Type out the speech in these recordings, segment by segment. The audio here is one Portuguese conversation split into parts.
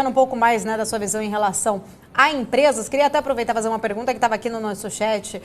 Um pouco mais, né, da sua visão em relação a empresas. Queria até aproveitar e fazer uma pergunta que estava aqui no nosso chat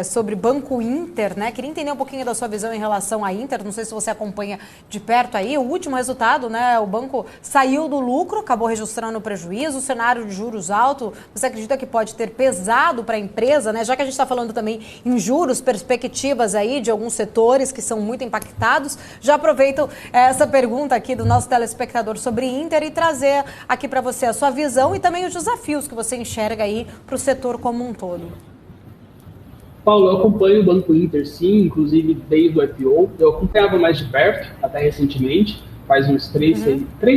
sobre Banco Inter, né? Queria entender um pouquinho da sua visão em relação à Inter. Não sei se você acompanha de perto aí. O último resultado, né? O banco saiu do lucro, acabou registrando prejuízo. O cenário de juros alto, você acredita que pode ter pesado para a empresa, né? Já que a gente está falando também em juros, perspectivas aí de alguns setores que são muito impactados. Já aproveito essa pergunta aqui do nosso telespectador sobre Inter e trazer aqui para você a sua visão e também os desafios que você enxerga aí para o setor como um todo. Paulo, eu acompanho o Banco Inter, sim, inclusive desde o IPO. Eu acompanhava mais de perto, até recentemente, faz uns 3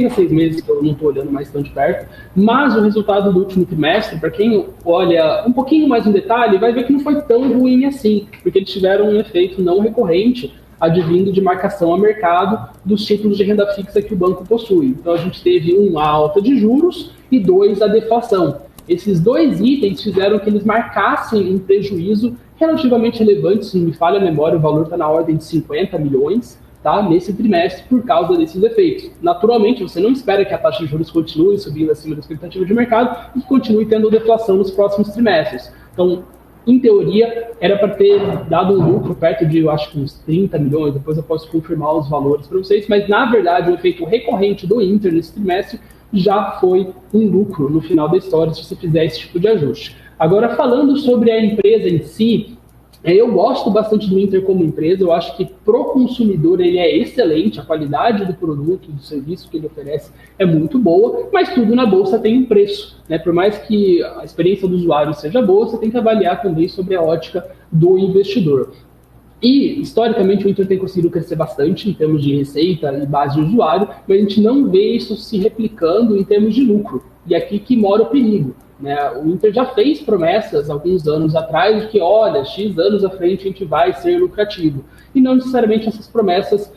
a 6 meses que eu não estou olhando mais tão de perto, mas o resultado do último trimestre, para quem olha um pouquinho mais no detalhe, vai ver que não foi tão ruim assim, porque eles tiveram um efeito não recorrente, advindo de marcação a mercado dos títulos de renda fixa que o banco possui. Então a gente teve a alta de juros e 2, a deflação. Esses 2 itens fizeram que eles marcassem um prejuízo relativamente relevante, se não me falha a memória, o valor está na ordem de 50 milhões, tá, nesse trimestre por causa desses efeitos. Naturalmente, você não espera que a taxa de juros continue subindo acima da expectativa de mercado e que continue tendo deflação nos próximos trimestres. Então, em teoria, era para ter dado um lucro perto de, eu acho que uns 30 milhões, depois eu posso confirmar os valores para vocês, mas na verdade o efeito recorrente do Inter nesse trimestre já foi um lucro no final da história, se você fizer esse tipo de ajuste. Agora, falando sobre a empresa em si, eu gosto bastante do Inter como empresa, eu acho que pro consumidor ele é excelente, a qualidade do produto, do serviço que ele oferece é muito boa, mas tudo na bolsa tem um preço, né? Por mais que a experiência do usuário seja boa, você tem que avaliar também sobre a ótica do investidor. E, historicamente, o Inter tem conseguido crescer bastante em termos de receita e base de usuário, mas a gente não vê isso se replicando em termos de lucro. E aqui que mora o perigo. Né? O Inter já fez promessas alguns anos atrás de que, olha, X anos à frente a gente vai ser lucrativo. E não necessariamente essas promessas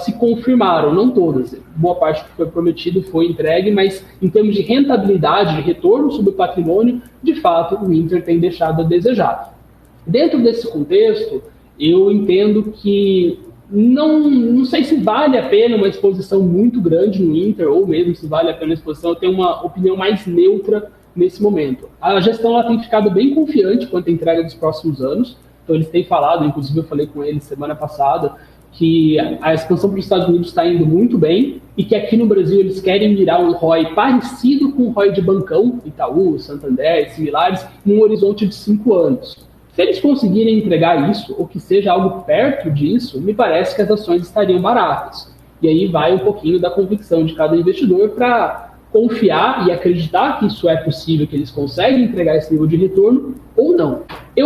se confirmaram, não todas. Boa parte do que foi prometido foi entregue, mas em termos de rentabilidade, de retorno sobre o patrimônio, de fato, o Inter tem deixado a desejar. Dentro desse contexto, eu entendo que não sei se vale a pena uma exposição muito grande no Inter, ou mesmo se vale a pena a exposição, eu tenho uma opinião mais neutra nesse momento. A gestão ela tem ficado bem confiante quanto à entrega dos próximos anos, então eles têm falado, inclusive eu falei com eles semana passada, que a expansão para os Estados Unidos está indo muito bem e que aqui no Brasil eles querem virar um ROI parecido com o ROI de bancão, Itaú, Santander e similares, num horizonte de 5 anos. Se eles conseguirem entregar isso, ou que seja algo perto disso, me parece que as ações estariam baratas. E aí vai um pouquinho da convicção de cada investidor para confiar e acreditar que isso é possível, que eles conseguem entregar esse nível de retorno ou não.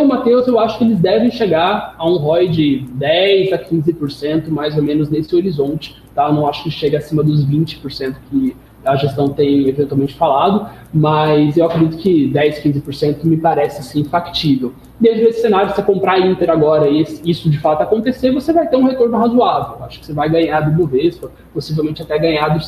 Matheus, eu acho que eles devem chegar a um ROI de 10% a 15%, mais ou menos nesse horizonte. Tá? Eu não acho que chega acima dos 20% que a gestão tem eventualmente falado, mas eu acredito que 10%, 15% me parece assim factível. Dentro desse cenário, se você comprar a Inter agora e isso de fato acontecer, você vai ter um retorno razoável. Acho que você vai ganhar do Bovespa, possivelmente até ganhar do